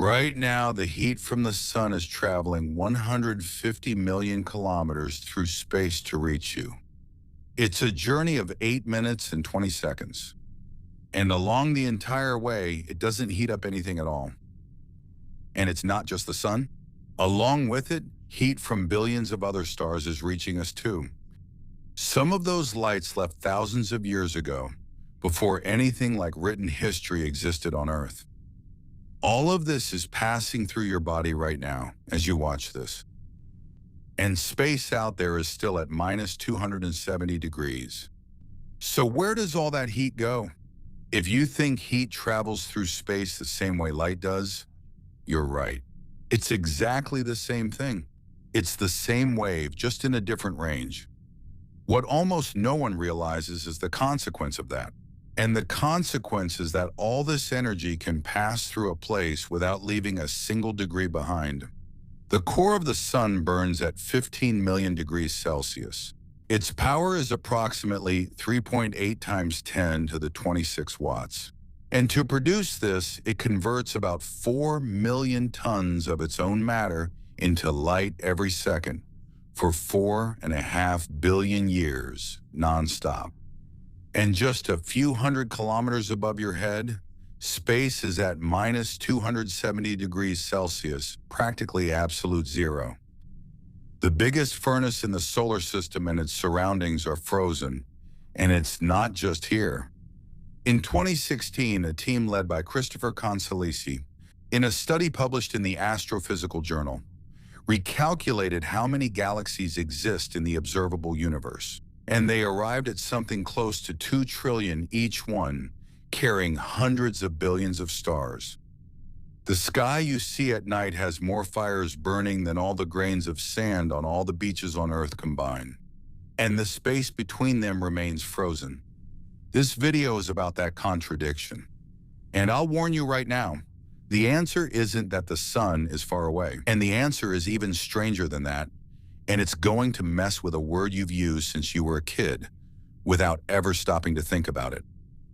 Right now, the heat from the sun is traveling 150 million kilometers through space to reach you. It's a journey of 8 minutes and 20 seconds. And along the entire way, it doesn't heat up anything at all. And it's not just the sun. Along with it, heat from billions of other stars is reaching us too. Some of those lights left thousands of years ago, before anything like written history existed on Earth. All of this is passing through your body right now as you watch this. And space out there is still at minus 270 degrees. So where does all that heat go? If you think heat travels through space the same way light does, you're right. It's exactly the same thing. It's the same wave, just in a different range. What almost no one realizes is the consequence of that. And the consequence is that all this energy can pass through a place without leaving a single degree behind. The core of the sun burns at 15 million degrees Celsius. Its power is approximately 3.8 times 10 to the 26 watts. And to produce this, it converts about 4 million tons of its own matter into light every second for 4.5 billion years, nonstop. And just a few hundred kilometers above your head, space is at minus 270 degrees Celsius, practically absolute zero. The biggest furnace in the solar system and its surroundings are frozen, and it's not just here. In 2016, a team led by Christopher Consolisi, in a study published in the Astrophysical Journal, recalculated how many galaxies exist in the observable universe, and they arrived at something close to 2 trillion each one, carrying hundreds of billions of stars. The sky you see at night has more fires burning than all the grains of sand on all the beaches on Earth combined, and the space between them remains frozen. This video is about that contradiction. And I'll warn you right now, the answer isn't that the sun is far away, and the answer is even stranger than that, and it's going to mess with a word you've used since you were a kid, without ever stopping to think about it.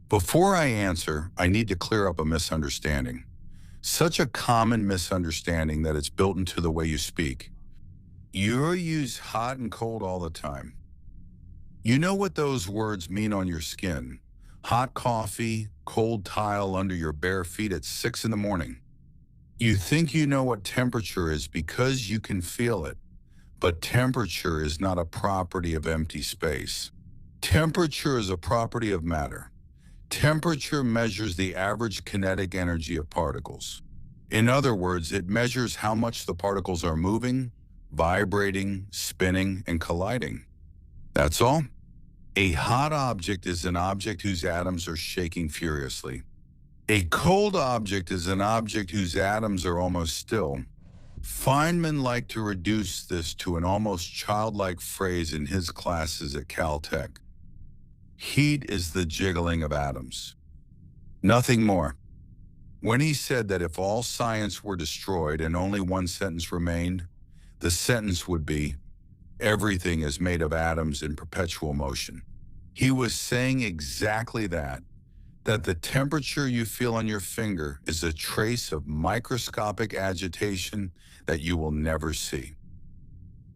Before I answer, I need to clear up a misunderstanding. Such a common misunderstanding that it's built into the way you speak. You use hot and cold all the time. You know what those words mean on your skin. Hot coffee, cold tile under your bare feet at 6 in the morning. You think you know what temperature is because you can feel it. But temperature is not a property of empty space. Temperature is a property of matter. Temperature measures the average kinetic energy of particles. In other words, it measures how much the particles are moving, vibrating, spinning, and colliding. That's all. A hot object is an object whose atoms are shaking furiously. A cold object is an object whose atoms are almost still. Feynman liked to reduce this to an almost childlike phrase in his classes at Caltech. Heat is the jiggling of atoms. Nothing more. When he said that if all science were destroyed and only one sentence remained, the sentence would be, everything is made of atoms in perpetual motion. He was saying exactly that the temperature you feel on your finger is a trace of microscopic agitation that you will never see.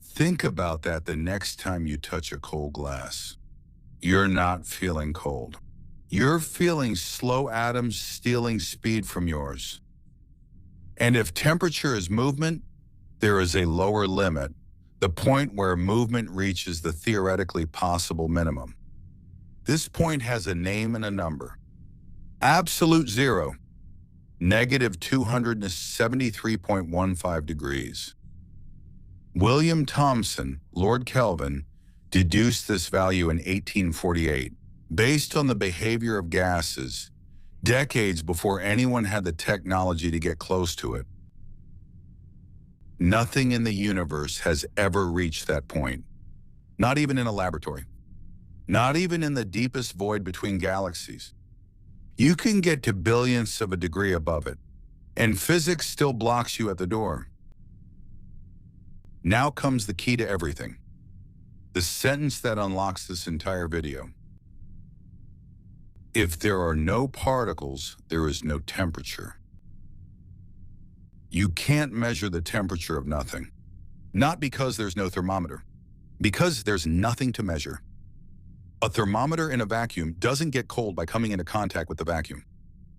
Think about that the next time you touch a cold glass. You're not feeling cold. You're feeling slow atoms stealing speed from yours. And if temperature is movement, there is a lower limit, the point where movement reaches the theoretically possible minimum. This point has a name and a number. Absolute zero, negative 273.15 degrees. William Thomson, Lord Kelvin, deduced this value in 1848, based on the behavior of gases, decades before anyone had the technology to get close to it. Nothing in the universe has ever reached that point, not even in a laboratory, not even in the deepest void between galaxies. You can get to billionths of a degree above it, and physics still blocks you at the door. Now comes the key to everything. The sentence that unlocks this entire video. If there are no particles, there is no temperature. You can't measure the temperature of nothing. Not because there's no thermometer, because there's nothing to measure. A thermometer in a vacuum doesn't get cold by coming into contact with the vacuum.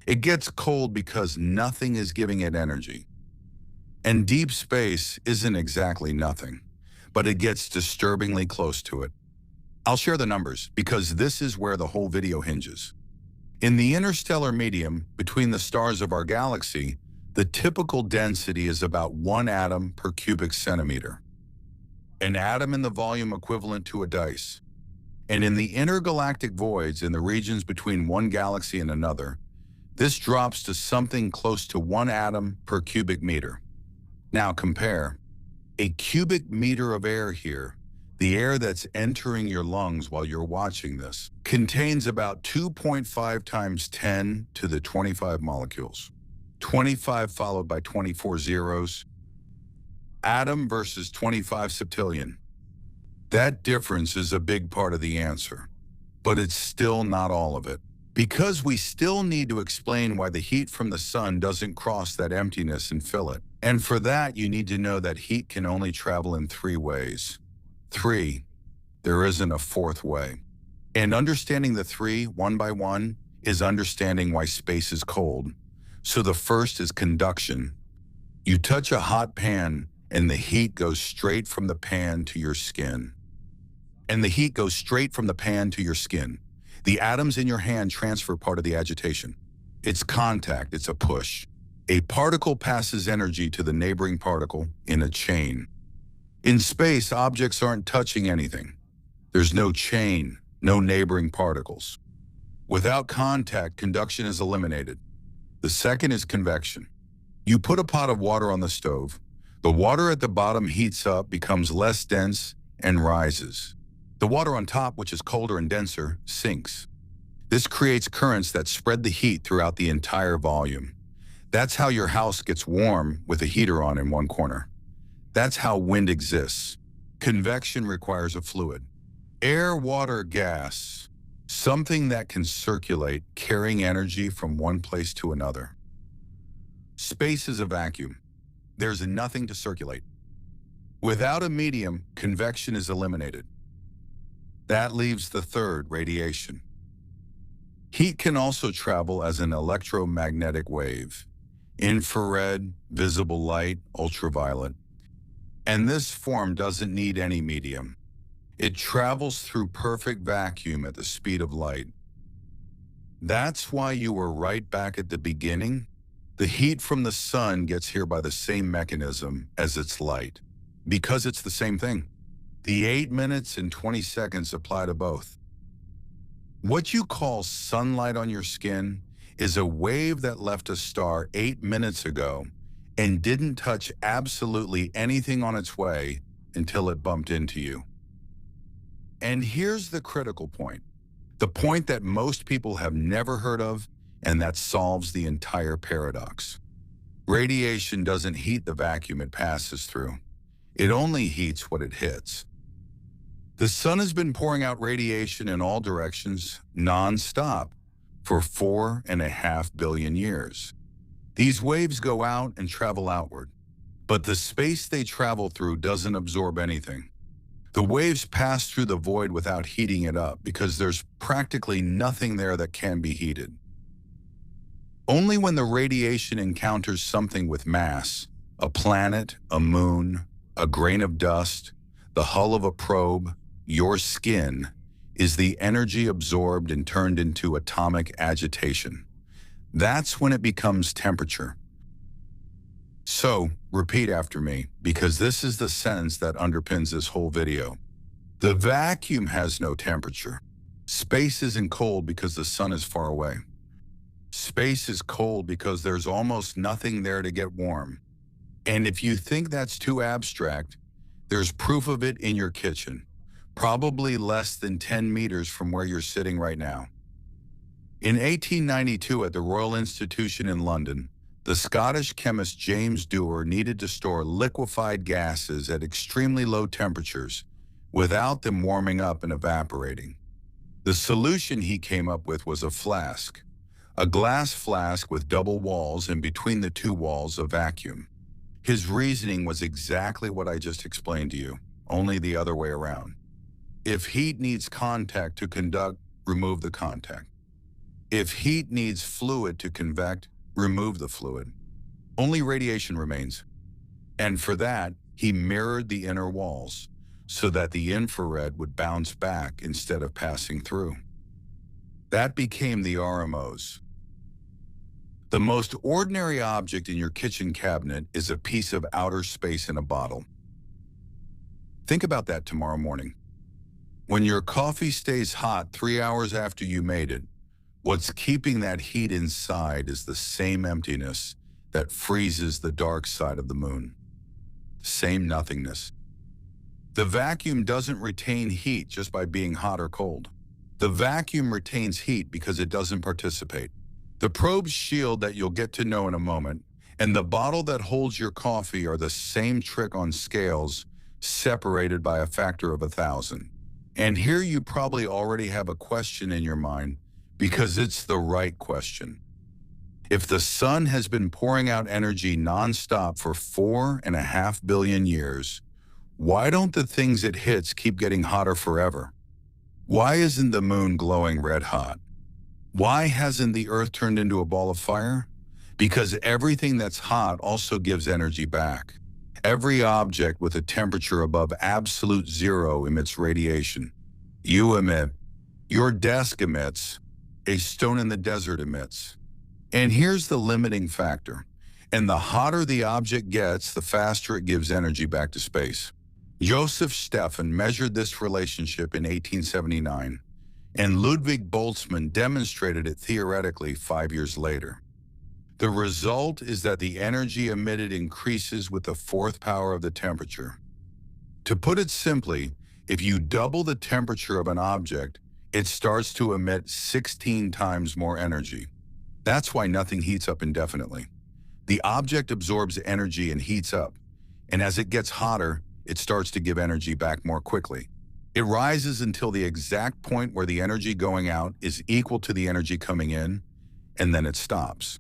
It gets cold because nothing is giving it energy. And deep space isn't exactly nothing, but it gets disturbingly close to it. I'll share the numbers because this is where the whole video hinges. In the interstellar medium between the stars of our galaxy, the typical density is about 1 atom per cubic centimeter. An atom in the volume equivalent to a dice. And in the intergalactic voids in the regions between one galaxy and another, this drops to something close to 1 atom per cubic meter. Now compare. A cubic meter of air here, the air that's entering your lungs while you're watching this, contains about 2.5 times 10 to the 25 molecules. 25 followed by 24 zeros. Atom versus 25 septillion. That difference is a big part of the answer, but it's still not all of it. Because we still need to explain why the heat from the sun doesn't cross that emptiness and fill it. And for that, you need to know that heat can only travel in 3 ways. 3, there isn't a 4th way. And understanding the 3, one by one, is understanding why space is cold. So the first is conduction. You touch a hot pan, and the heat goes straight from the pan to your skin. And the heat goes straight from the pan to your skin. The atoms in your hand transfer part of the agitation. It's contact, it's a push. A particle passes energy to the neighboring particle in a chain. In space, objects aren't touching anything. There's no chain, no neighboring particles. Without contact, conduction is eliminated. The second is convection. You put a pot of water on the stove. The water at the bottom heats up, becomes less dense, and rises. The water on top, which is colder and denser, sinks. This creates currents that spread the heat throughout the entire volume. That's how your house gets warm with a heater on in one corner. That's how wind exists. Convection requires a fluid. Air, water, gas. Something that can circulate, carrying energy from one place to another. Space is a vacuum. There's nothing to circulate. Without a medium, convection is eliminated. That leaves the third, radiation. Heat can also travel as an electromagnetic wave. Infrared, visible light, ultraviolet. And this form doesn't need any medium. It travels through perfect vacuum at the speed of light. That's why you were right back at the beginning. The heat from the sun gets here by the same mechanism as its light, because it's the same thing. The 8 minutes and 20 seconds apply to both. What you call sunlight on your skin is a wave that left a star 8 minutes ago and didn't touch absolutely anything on its way until it bumped into you. And here's the critical point, the point that most people have never heard of, and that solves the entire paradox. Radiation doesn't heat the vacuum it passes through. It only heats what it hits. The sun has been pouring out radiation in all directions, non-stop, for 4.5 billion years. These waves go out and travel outward, but the space they travel through doesn't absorb anything. The waves pass through the void without heating it up because there's practically nothing there that can be heated. Only when the radiation encounters something with mass, a planet, a moon, a grain of dust, the hull of a probe, your skin, is the energy absorbed and turned into atomic agitation. That's when it becomes temperature. So, repeat after me, because this is the sentence that underpins this whole video. The vacuum has no temperature. Space isn't cold because the sun is far away. Space is cold because there's almost nothing there to get warm. And if you think that's too abstract, there's proof of it in your kitchen, probably less than 10 meters from where you're sitting right now. In 1892 at the Royal Institution in London, the Scottish chemist James Dewar needed to store liquefied gases at extremely low temperatures without them warming up and evaporating. The solution he came up with was a flask, a glass flask with double walls and between the two walls a vacuum. His reasoning was exactly what I just explained to you, only the other way around. If heat needs contact to conduct, remove the contact. If heat needs fluid to convect, remove the fluid. Only radiation remains. And for that, he mirrored the inner walls so that the infrared would bounce back instead of passing through. That became the RMOs. The most ordinary object in your kitchen cabinet is a piece of outer space in a bottle. Think about that tomorrow morning. When your coffee stays hot 3 hours after you made it, what's keeping that heat inside is the same emptiness that freezes the dark side of the moon. Same nothingness. The vacuum doesn't retain heat just by being hot or cold. The vacuum retains heat because it doesn't participate. The probe's shield that you'll get to know in a moment, and the bottle that holds your coffee are the same trick on scales, separated by a factor of 1,000. And here you probably already have a question in your mind, because it's the right question. If the sun has been pouring out energy nonstop for 4.5 billion years, why don't the things it hits keep getting hotter forever? Why isn't the moon glowing red hot? Why hasn't the Earth turned into a ball of fire? Because everything that's hot also gives energy back. Every object with a temperature above absolute zero emits radiation. You emit. Your desk emits. A stone in the desert emits. And here's the limiting factor. And the hotter the object gets, the faster it gives energy back to space. Joseph Stephan measured this relationship in 1879. And Ludwig Boltzmann demonstrated it theoretically 5 years later. The result is that the energy emitted increases with the fourth power of the temperature. To put it simply, if you double the temperature of an object, it starts to emit 16 times more energy. That's why nothing heats up indefinitely. The object absorbs energy and heats up, and as it gets hotter, it starts to give energy back more quickly. It rises until the exact point where the energy going out is equal to the energy coming in, and then it stops.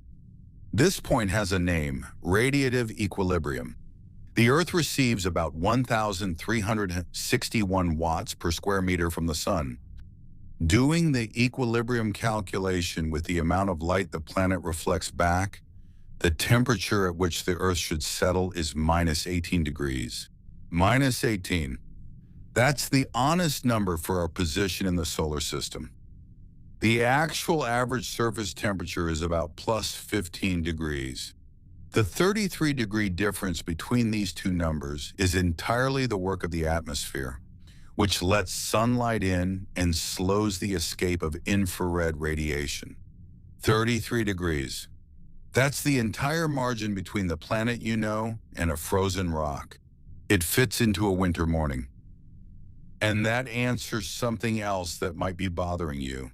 This point has a name, radiative equilibrium. The Earth receives about 1,361 watts per square meter from the sun. Doing the equilibrium calculation with the amount of light the planet reflects back, the temperature at which the Earth should settle is minus 18 degrees. Minus 18. That's the honest number for our position in the solar system. The actual average surface temperature is about plus 15 degrees. The 33-degree difference between these two numbers is entirely the work of the atmosphere, which lets sunlight in and slows the escape of infrared radiation. 33 degrees. That's the entire margin between the planet you know and a frozen rock. It fits into a winter morning. And that answers something else that might be bothering you.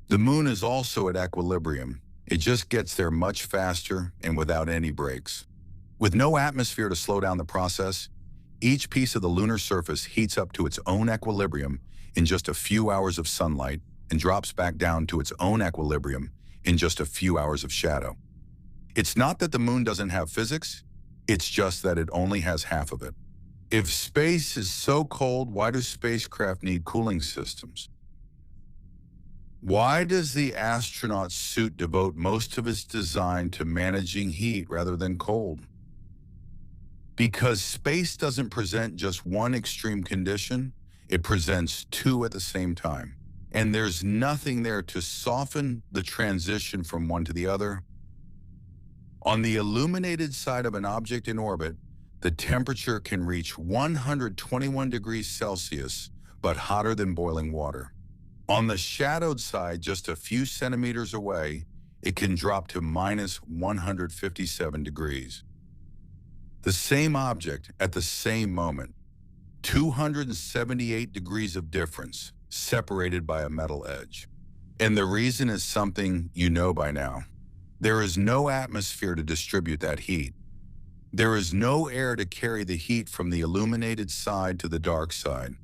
The moon is also at equilibrium. It just gets there much faster and without any breaks. With no atmosphere to slow down the process, each piece of the lunar surface heats up to its own equilibrium in just a few hours of sunlight and drops back down to its own equilibrium in just a few hours of shadow. It's not that the moon doesn't have physics, it's just that it only has half of it. If space is so cold, why do spacecraft need cooling systems? Why does the astronaut suit devote most of its design to managing heat rather than cold? Because space doesn't present just one extreme condition, it presents two at the same time. And there's nothing there to soften the transition from one to the other. On the illuminated side of an object in orbit, the temperature can reach 121 degrees Celsius, but hotter than boiling water. On the shadowed side, just a few centimeters away, it can drop to minus 157 degrees. The same object at the same moment, 278 degrees of difference, separated by a metal edge. And the reason is something you know by now. There is no atmosphere to distribute that heat. There is no air to carry the heat from the illuminated side to the dark side.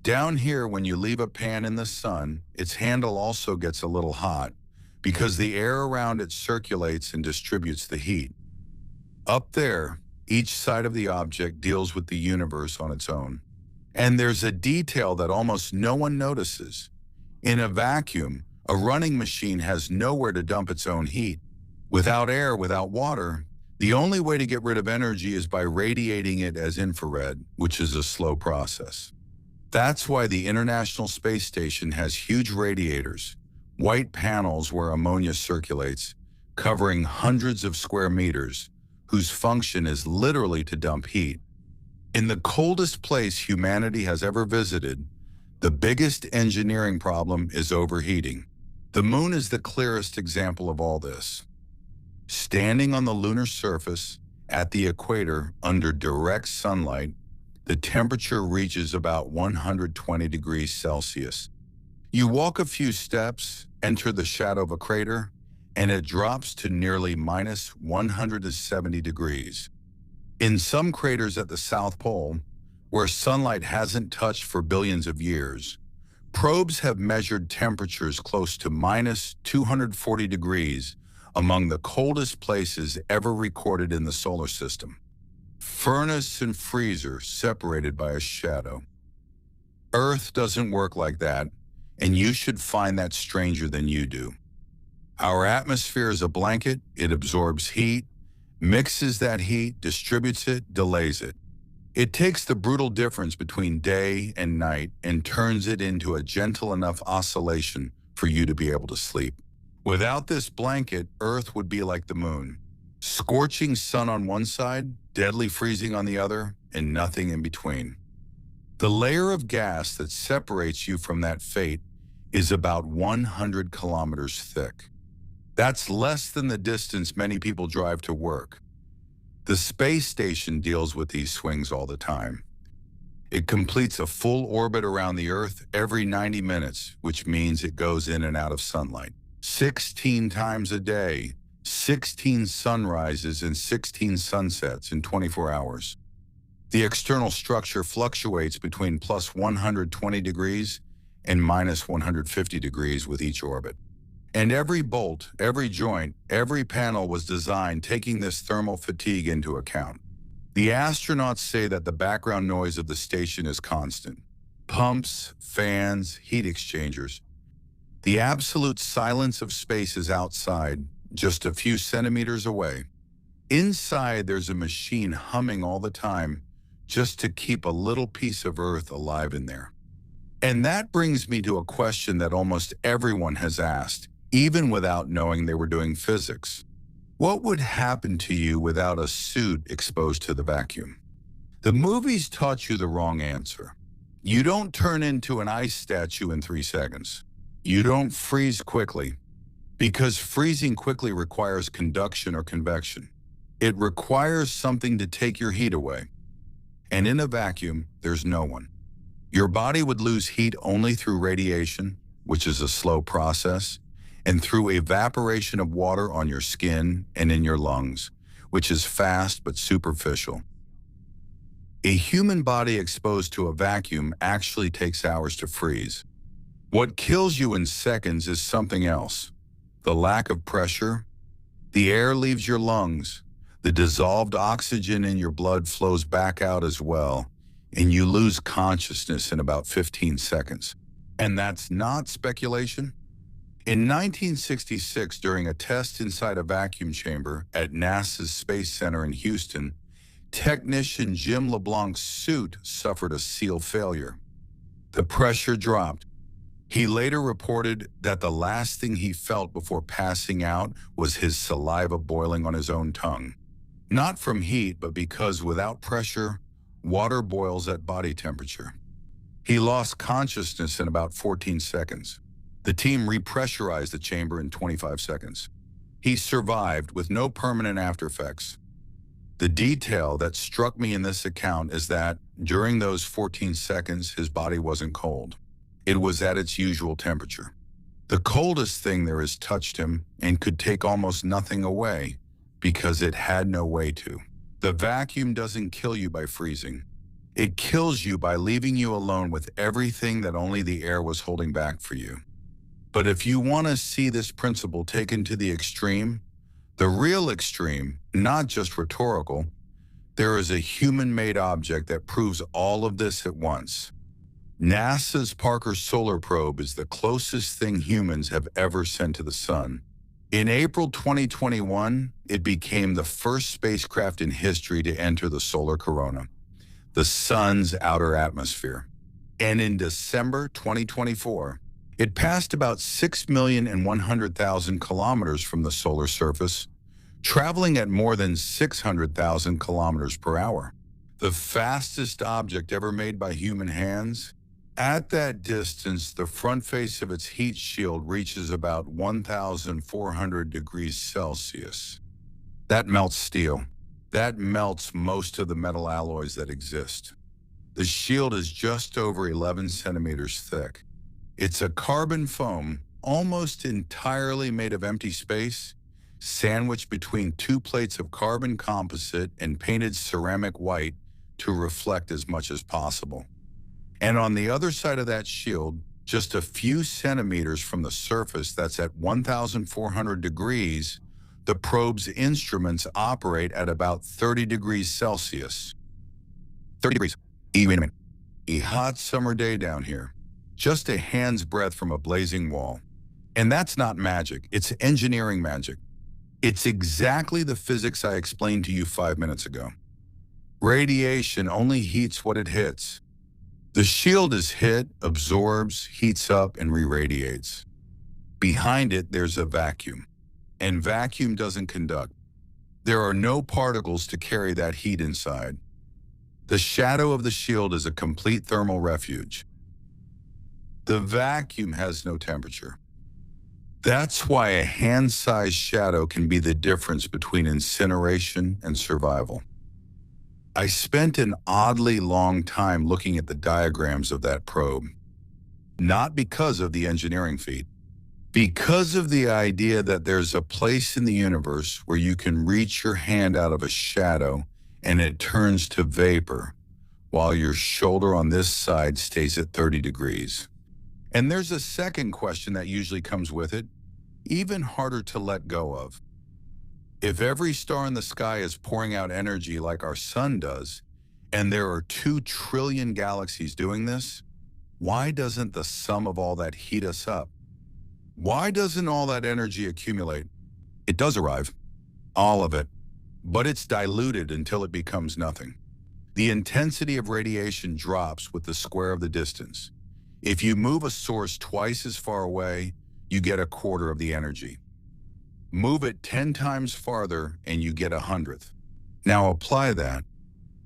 Down here, when you leave a pan in the sun, its handle also gets a little hot because the air around it circulates and distributes the heat. Up there, Each side of the object deals with the universe on its own. And there's a detail that almost no one notices. In a vacuum, a running machine has nowhere to dump its own heat. Without air, without water, the only way to get rid of energy is by radiating it as infrared, which is a slow process. That's why the International Space Station has huge radiators, white panels where ammonia circulates, covering hundreds of square meters, whose function is literally to dump heat. In the coldest place humanity has ever visited, the biggest engineering problem is overheating. The moon is the clearest example of all this. Standing on the lunar surface, at the equator, under direct sunlight, the temperature reaches about 120 degrees Celsius. You walk a few steps, enter the shadow of a crater, and it drops to nearly minus 170 degrees. In some craters at the South Pole, where sunlight hasn't touched for billions of years, probes have measured temperatures close to minus 240 degrees among the coldest places ever recorded in the solar system. Furnace and freezer separated by a shadow. Earth doesn't work like that, and you should find that stranger than you do. Our atmosphere is a blanket. It absorbs heat, mixes that heat, distributes it, delays it. It takes the brutal difference between day and night and turns it into a gentle enough oscillation for you to be able to sleep. Without this blanket, Earth would be like the moon. Scorching sun on one side, deadly freezing on the other, and nothing in between. The layer of gas that separates you from that fate is about 100 kilometers thick. That's less than the distance many people drive to work. The space station deals with these swings all the time. It completes a full orbit around the Earth every 90 minutes, which means it goes in and out of sunlight. 16 times a day, 16 sunrises and 16 sunsets in 24 hours. The external structure fluctuates between plus 120 degrees and minus 150 degrees with each orbit. And every bolt, every joint, every panel was designed taking this thermal fatigue into account. The astronauts say that the background noise of the station is constant. Pumps, fans, heat exchangers. The absolute silence of space is outside, just a few centimeters away. Inside, there's a machine humming all the time just to keep a little piece of Earth alive in there. And that brings me to a question that almost everyone has asked, even without knowing they were doing physics. What would happen to you without a suit exposed to the vacuum? The movies taught you the wrong answer. You don't turn into an ice statue in 3 seconds. You don't freeze quickly, because freezing quickly requires conduction or convection. It requires something to take your heat away. And in a vacuum, there's no one. Your body would lose heat only through radiation, which is a slow process, and through evaporation of water on your skin and in your lungs, which is fast but superficial. A human body exposed to a vacuum actually takes hours to freeze. What kills you in seconds is something else. The lack of pressure. The air leaves your lungs. The dissolved oxygen in your blood flows back out as well, and you lose consciousness in about 15 seconds. And that's not speculation. In 1966, during a test inside a vacuum chamber at NASA's Space Center in Houston, technician Jim LeBlanc's suit suffered a seal failure. The pressure dropped. He later reported that the last thing he felt before passing out was his saliva boiling on his own tongue. Not from heat, but because without pressure, water boils at body temperature. He lost consciousness in about 14 seconds. The team repressurized the chamber in 25 seconds. He survived with no permanent aftereffects. The detail that struck me in this account is that during those 14 seconds, his body wasn't cold. It was at its usual temperature. The coldest thing there is touched him and could take almost nothing away because it had no way to. The vacuum doesn't kill you by freezing. It kills you by leaving you alone with everything that only the air was holding back for you. But if you want to see this principle taken to the extreme, the real extreme, not just rhetorical, There is a human-made object that proves all of this at once. NASA's Parker Solar Probe is the closest thing humans have ever sent to the sun. In April 2021, it became the first spacecraft in history to enter the solar corona, the sun's outer atmosphere. And in December 2024, it passed about 6,100,000 kilometers from the solar surface, traveling at more than 600,000 kilometers per hour. The fastest object ever made by human hands. At that distance, the front face of its heat shield reaches about 1,400 degrees Celsius. That melts steel. That melts most of the metal alloys that exist. The shield is just over 11 centimeters thick. It's a carbon foam, almost entirely made of empty space, sandwiched between two plates of carbon composite and painted ceramic white to reflect as much as possible. And on the other side of that shield, just a few centimeters from the surface that's at 1,400 degrees, the probe's instruments operate at about 30 degrees Celsius. 30 degrees. Wait a minute. A hot summer day down here. Just a hand's breadth from a blazing wall. And that's not magic, it's engineering magic. It's exactly the physics I explained to you 5 minutes ago. Radiation only heats what it hits. The shield is hit, absorbs, heats up, and re-radiates. Behind it, there's a vacuum. And vacuum doesn't conduct. There are no particles to carry that heat inside. The shadow of the shield is a complete thermal refuge. The vacuum has no temperature. That's why a hand-sized shadow can be the difference between incineration and survival. I spent an oddly long time looking at the diagrams of that probe. Not because of the engineering feat, because of the idea that there's a place in the universe where you can reach your hand out of a shadow and it turns to vapor, while your shoulder on this side stays at 30 degrees. And there's a second question that usually comes with it, even harder to let go of. If every star in the sky is pouring out energy like our sun does, and there are 2 trillion galaxies doing this, why doesn't the sum of all that heat us up? Why doesn't all that energy accumulate? It does arrive, all of it, but it's diluted until it becomes nothing. The intensity of radiation drops with the square of the distance. If you move a source twice as far away, you get a quarter of the energy. Move it 10 times farther and you get 100th. Now apply that.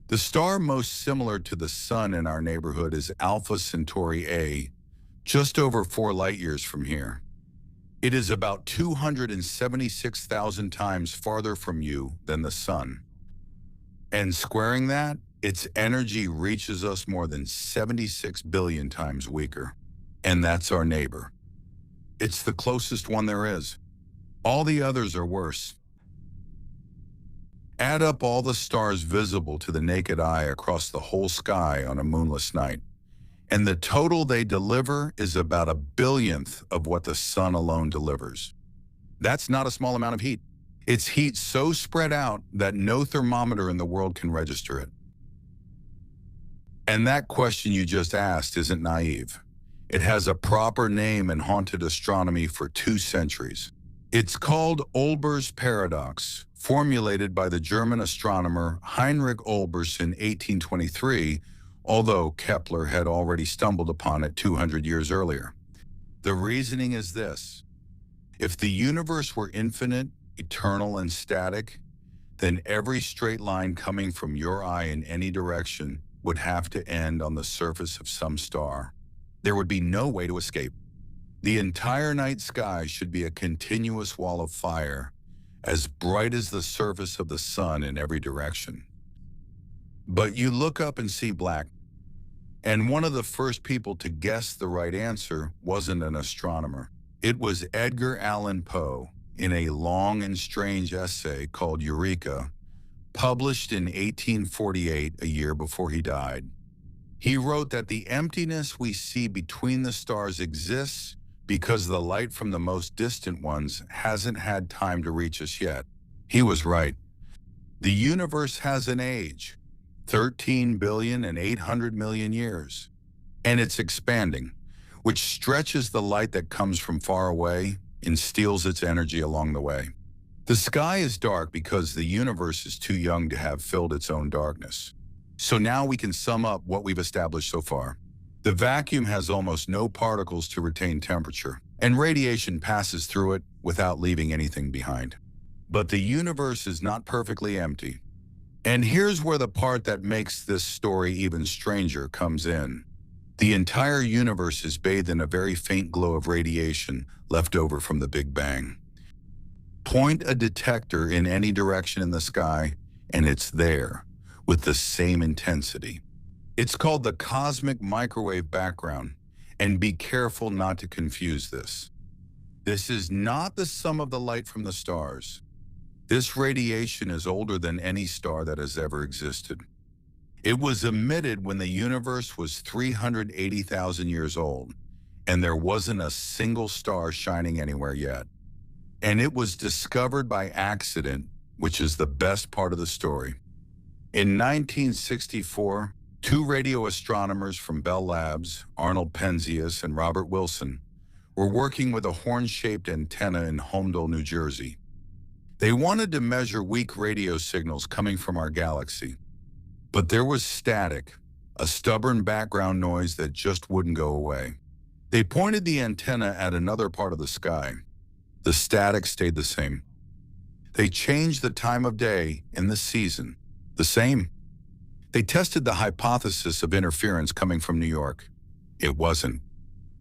The star most similar to the sun in our neighborhood is Alpha Centauri A, just over 4 light years from here. It is about 276,000 times farther from you than the sun. And squaring that, its energy reaches us more than 76 billion times weaker. And that's our neighbor. It's the closest one there is. All the others are worse. Add up all the stars visible to the naked eye across the whole sky on a moonless night, and the total they deliver is about 1/1000th of what the sun alone delivers. That's not a small amount of heat. It's heat so spread out that no thermometer in the world can register it. And that question you just asked isn't naive. It has a proper name and haunted astronomy for 2 centuries. It's called Olbers' paradox, formulated by the German astronomer Heinrich Olbers in 1823, although Kepler had already stumbled upon it 200 years earlier. The reasoning is this: if the universe were infinite, eternal, and static, then every straight line coming from your eye in any direction would have to end on the surface of some star. There would be no way to escape. The entire night sky should be a continuous wall of fire, as bright as the surface of the sun in every direction. But you look up and see black. And one of the first people to guess the right answer wasn't an astronomer. It was Edgar Allan Poe in a long and strange essay called Eureka, published in 1848, a year before he died. He wrote that the emptiness we see between the stars exists because the light from the most distant ones hasn't had time to reach us yet. He was right. The universe has an age, 13,800,000,000 years, and it's expanding, which stretches the light that comes from far away and steals its energy along the way. The sky is dark because the universe is too young to have filled its own darkness. So now we can sum up what we've established so far. The vacuum has almost no particles to retain temperature, and radiation passes through it without leaving anything behind. But the universe is not perfectly empty. And here's where the part that makes this story even stranger comes in. The entire universe is bathed in a very faint glow of radiation left over from the Big Bang. Point a detector in any direction in the sky, and it's there, with the same intensity. It's called the cosmic microwave background, and be careful not to confuse this. This is not the sum of the light from the stars. This radiation is older than any star that has ever existed. It was emitted when the universe was 380,000 years old, and there wasn't a single star shining anywhere yet. And it was discovered by accident, which is the best part of the story. In 1964, two radio astronomers from Bell Labs, Arnold Penzias and Robert Wilson, were working with a horn-shaped antenna in Holmdel, New Jersey. They wanted to measure weak radio signals coming from our galaxy. But there was static, a stubborn background noise that just wouldn't go away. They pointed the antenna at another part of the sky. The static stayed the same. They changed the time of day and the season. The same. They tested the hypothesis of interference coming from New York. It wasn't.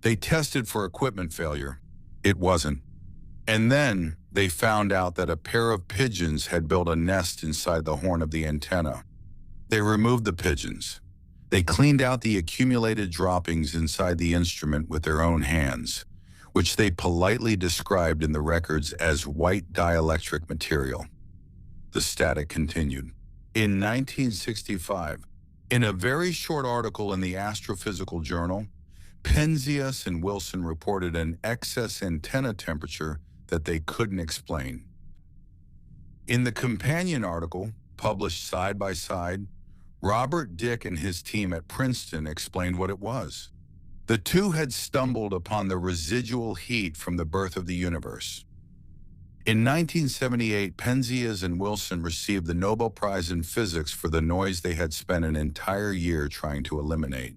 They tested for equipment failure. It wasn't. And then they found out that a pair of pigeons had built a nest inside the horn of the antenna. They removed the pigeons. They cleaned out the accumulated droppings inside the instrument with their own hands, which they politely described in the records as white dielectric material. The static continued. In 1965, in a very short article in the Astrophysical Journal, Penzias and Wilson reported an excess antenna temperature that they couldn't explain. In the companion article, published side by side, Robert Dick and his team at Princeton explained what it was. The two had stumbled upon the residual heat from the birth of the universe. In 1978, Penzias and Wilson received the Nobel Prize in Physics for the noise they had spent an entire year trying to eliminate.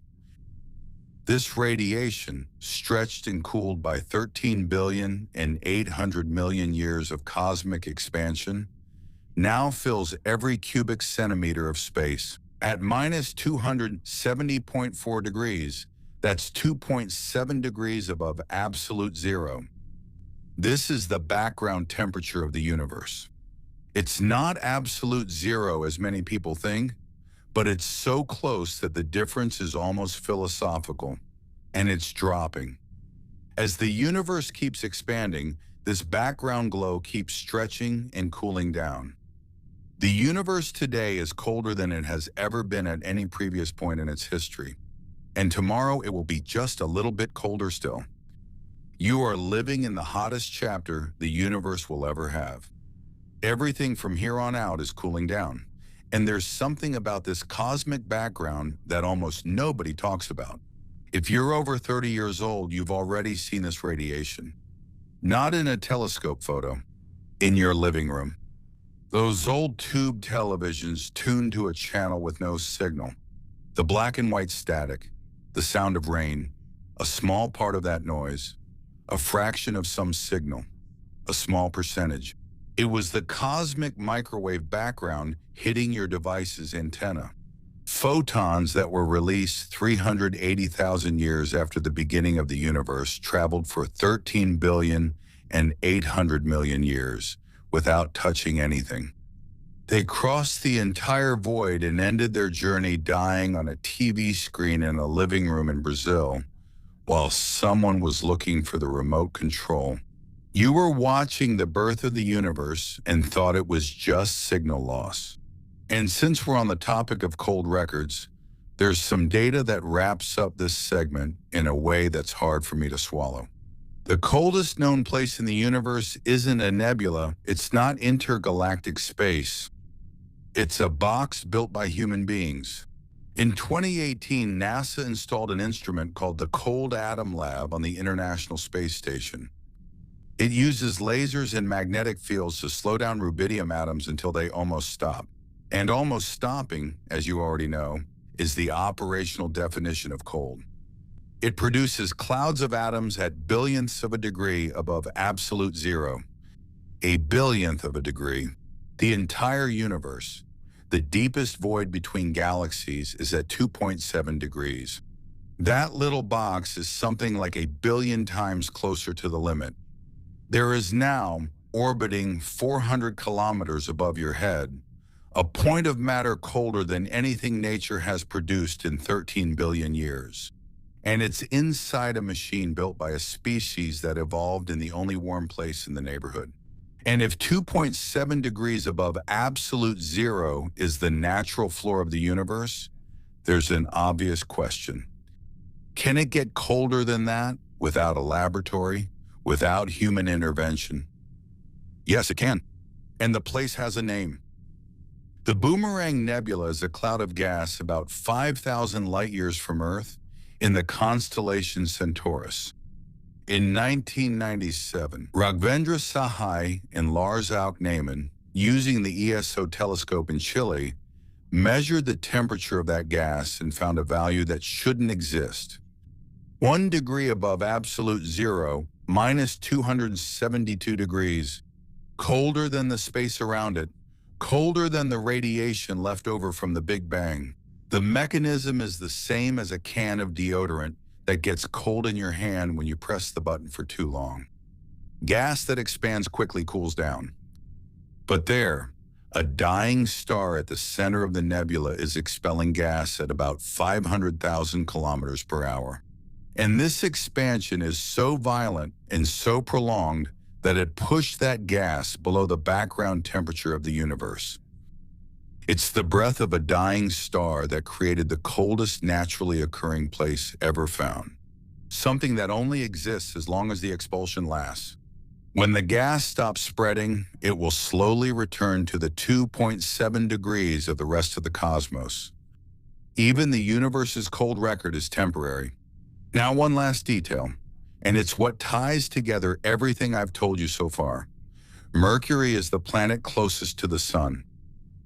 This radiation, stretched and cooled by 13,800,000,000 years of cosmic expansion, now fills every cubic centimeter of space. At minus 270.4 degrees, that's 2.7 degrees above absolute zero. This is the background temperature of the universe. It's not absolute zero as many people think, but it's so close that the difference is almost philosophical, and it's dropping. As the universe keeps expanding, this background glow keeps stretching and cooling down. The universe today is colder than it has ever been at any previous point in its history, and tomorrow it will be just a little bit colder still. You are living in the hottest chapter the universe will ever have. Everything from here on out is cooling down, and there's something about this cosmic background that almost nobody talks about. If you're over 30 years old, you've already seen this radiation. Not in a telescope photo, in your living room. Those old tube televisions tuned to a channel with no signal. The black and white static, the sound of rain, a small part of that noise, a fraction of some signal, a small percentage. It was the cosmic microwave background hitting your device's antenna. Photons that were released 380,000 years after the beginning of the universe traveled for 13,800,000,000 years without touching anything. They crossed the entire void and ended their journey dying on a TV screen in a living room in Brazil, while someone was looking for the remote control. You were watching the birth of the universe and thought it was just signal loss. And since we're on the topic of cold records, there's some data that wraps up this segment in a way that's hard for me to swallow. The coldest known place in the universe isn't a nebula, it's not intergalactic space. It's a box built by human beings. In 2018, NASA installed an instrument called the Cold Atom Lab on the International Space Station. It uses lasers and magnetic fields to slow down rubidium atoms until they almost stop. And almost stopping, as you already know, is the operational definition of cold. It produces clouds of atoms at billionths of a degree above absolute zero. A billionth of a degree. The entire universe, the deepest void between galaxies, is at 2.7 degrees. That little box is something like 1,000,000,000 times closer to the limit. There is now, orbiting 400 kilometers above your head, a point of matter colder than anything nature has produced in 13 billion years. And it's inside a machine built by a species that evolved in the only warm place in the neighborhood. And if 2.7 degrees above absolute zero is the natural floor of the universe, there's an obvious question. Can it get colder than that without a laboratory, without human intervention? Yes, it can. And the place has a name. The Boomerang Nebula is a cloud of gas about 5,000 light-years from Earth in the constellation Centaurus. In 1997, Raghvendra Sahai and Lars Auke Neyman, using the ESO telescope in Chile, measured the temperature of that gas and found a value that shouldn't exist. 1 degree above absolute zero, minus 272 degrees, colder than the space around it, colder than the radiation left over from the Big Bang. The mechanism is the same as a can of deodorant that gets cold in your hand when you press the button for too long. Gas that expands quickly cools down. But there, a dying star at the center of the nebula is expelling gas at about 500,000 kilometers per hour. And this expansion is so violent and so prolonged that it pushed that gas below the background temperature of the universe. It's the breath of a dying star that created the coldest naturally occurring place ever found. Something that only exists as long as the expulsion lasts. When the gas stops spreading, it will slowly return to the 2.7 degrees of the rest of the cosmos. Even the universe's cold record is temporary. Now, one last detail, and it's what ties together everything I've told you so far. Mercury is the planet closest to the Sun.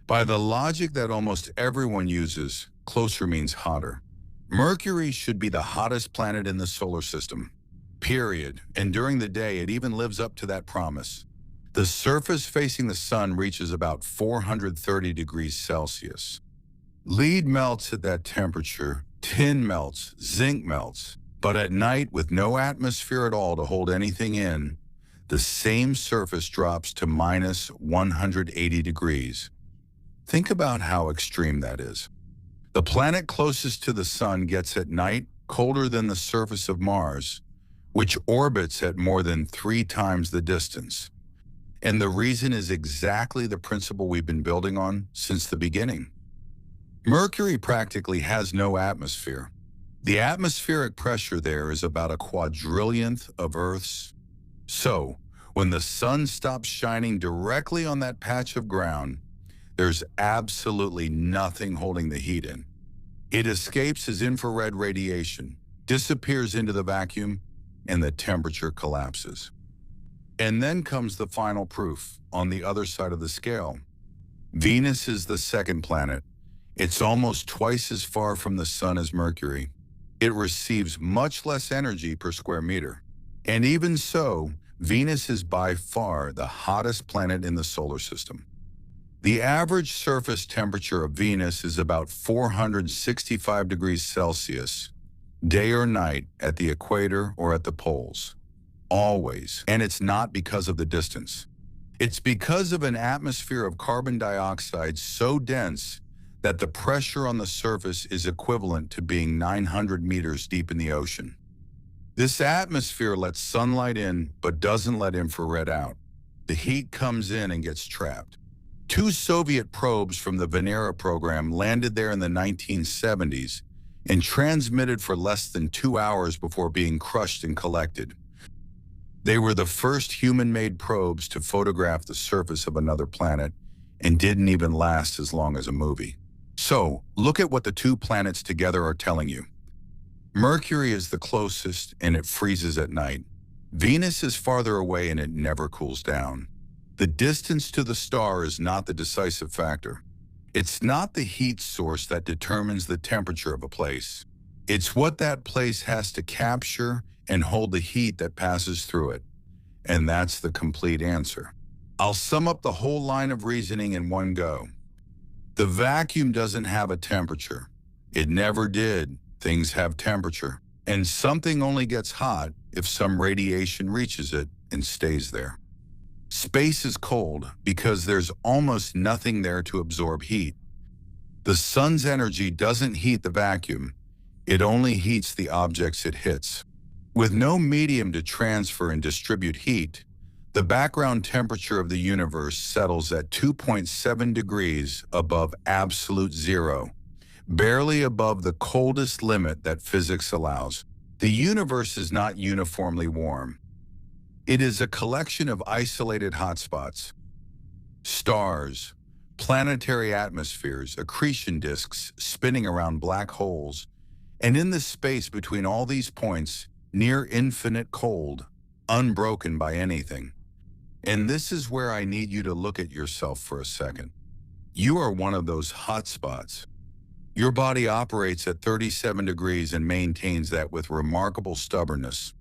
By the logic that almost everyone uses, closer means hotter. Mercury should be the hottest planet in the solar system, period. And during the day, it even lives up to that promise. The surface facing the Sun reaches about 430 degrees Celsius. Lead melts at that temperature, tin melts, zinc melts. But at night, with no atmosphere at all to hold anything in, the same surface drops to minus 180 degrees. Think about how extreme that is. The planet closest to the Sun gets at night colder than the surface of Mars, which orbits at more than 3 times the distance. And the reason is exactly the principle we've been building on since the beginning. Mercury practically has no atmosphere. The atmospheric pressure there is about a quadrillionth of Earth's. So, when the Sun stops shining directly on that patch of ground, there's absolutely nothing holding the heat in. It escapes as infrared radiation, disappears into the vacuum, and the temperature collapses. And then comes the final proof on the other side of the scale. Venus is the second planet. It's almost twice as far from the Sun as Mercury. It receives much less energy per square meter. And even so, Venus is by far the hottest planet in the solar system. The average surface temperature of Venus is about 465 degrees Celsius, day or night, at the equator or at the poles. Always. And it's not because of the distance. It's because of an atmosphere of carbon dioxide so dense that the pressure on the surface is equivalent to being 900 meters deep in the ocean. This atmosphere lets sunlight in, but doesn't let infrared out. The heat comes in and gets trapped. 2 Soviet probes from the Venera program landed there in the 1970s and transmitted for less than 2 hours before being crushed and collected. They were the first human-made probes to photograph the surface of another planet and didn't even last as long as a movie. So, look at what the two planets together are telling you. Mercury is the closest, and it freezes at night. Venus is farther away, and it never cools down. The distance to the star is not the decisive factor. It's not the heat source that determines the temperature of a place. It's what that place has to capture and hold the heat that passes through it. And that's the complete answer. I'll sum up the whole line of reasoning in one go. The vacuum doesn't have a temperature. It never did. Things have temperature. And something only gets hot if some radiation reaches it and stays there. Space is cold because there's almost nothing there to absorb heat. The sun's energy doesn't heat the vacuum. It only heats the objects it hits. With no medium to transfer and distribute heat, the background temperature of the universe settles at 2.7 degrees above absolute zero, barely above the coldest limit that physics allows. The universe is not uniformly warm. It is a collection of isolated hotspots. Stars, planetary atmospheres, accretion disks spinning around black holes, and in the space between all these points, near infinite cold, unbroken by anything. And this is where I need you to look at yourself for a second. You are one of those hotspots. Your body operates at 37 degrees and maintains that with remarkable stubbornness.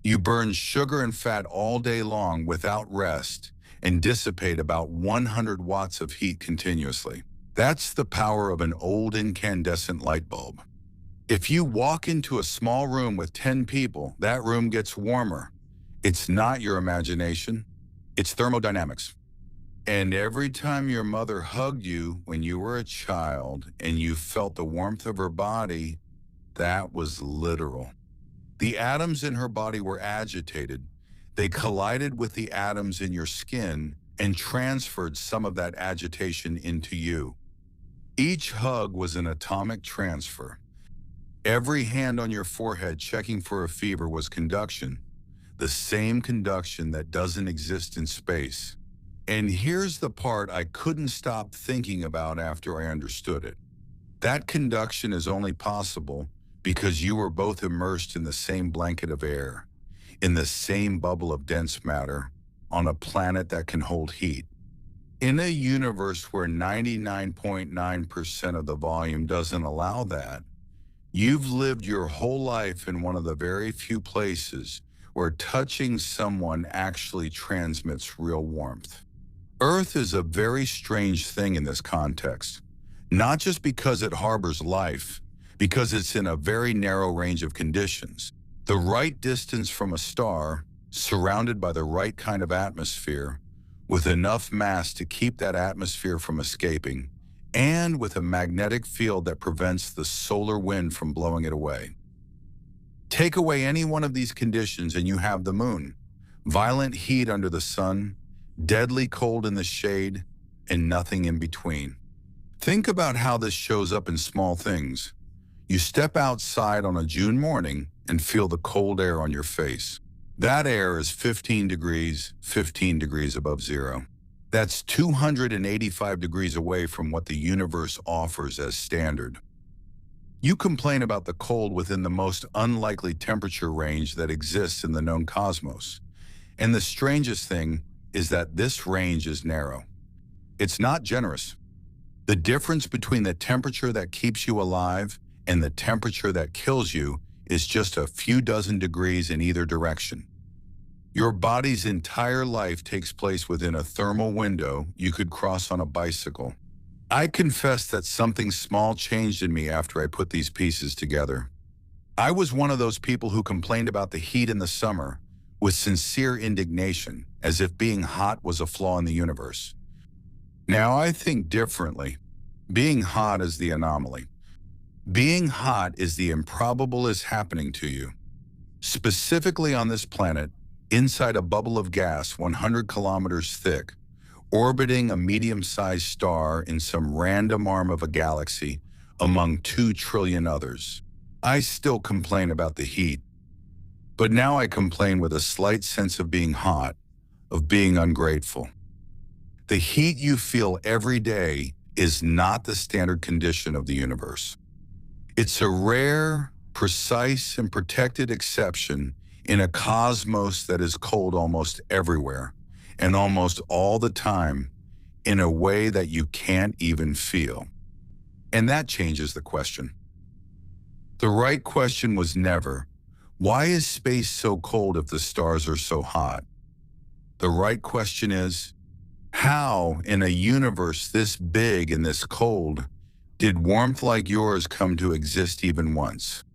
You burn sugar and fat all day long without rest and dissipate about 100 watts of heat continuously. That's the power of an old incandescent light bulb. If you walk into a small room with 10 people, that room gets warmer. It's not your imagination, it's thermodynamics. And every time your mother hugged you when you were a child and you felt the warmth of her body, that was literal. The atoms in her body were agitated. They collided with the atoms in your skin and transferred some of that agitation into you. Each hug was an atomic transfer. Every hand on your forehead checking for a fever was conduction, the same conduction that doesn't exist in space. And here's the part I couldn't stop thinking about after I understood it. That conduction is only possible because you were both immersed in the same blanket of air, in the same bubble of dense matter, on a planet that can hold heat. In a universe where 99.9% of the volume doesn't allow that, you've lived your whole life in one of the very few places where touching someone actually transmits real warmth. Earth is a very strange thing in this context, not just because it harbors life, because it's in a very narrow range of conditions. The right distance from a star, surrounded by the right kind of atmosphere, with enough mass to keep that atmosphere from escaping, and with a magnetic field that prevents the solar wind from blowing it away. Take away any one of these conditions and you have the moon. Violent heat under the sun, deadly cold in the shade, and nothing in between. Think about how this shows up in small things. You step outside on a June morning and feel the cold air on your face. That air is 15 degrees above zero. That's 285 degrees away from what the universe offers as standard. You complain about the cold within the most unlikely temperature range that exists in the known cosmos. And the strangest thing is that this range is narrow. It's not generous. The difference between the temperature that keeps you alive and the temperature that kills you is just a few dozen degrees in either direction. Your body's entire life takes place within a thermal window you could cross on a bicycle. I confess that something small changed in me after I put these pieces together. I was one of those people who complained about the heat in the summer with sincere indignation, as if being hot was a flaw in the universe. Now I think differently. Being hot is the anomaly. Being hot is the improbable is happening to you. Specifically on this planet, inside a bubble of gas 100 kilometers thick, orbiting a medium-sized star in some random arm of a galaxy among 2 trillion others. I still complain about the heat, but now I complain with a slight sense of being hot, of being ungrateful. The heat you feel every day is not the standard condition of the universe. It's a rare, precise, and protected exception in a cosmos that is cold almost everywhere and almost all the time in a way that you can't even feel. And that changes the question. The right question was never, why is space so cold if the stars are so hot? The right question is, how, in a universe this big and this cold, did warmth like yours come to exist even once?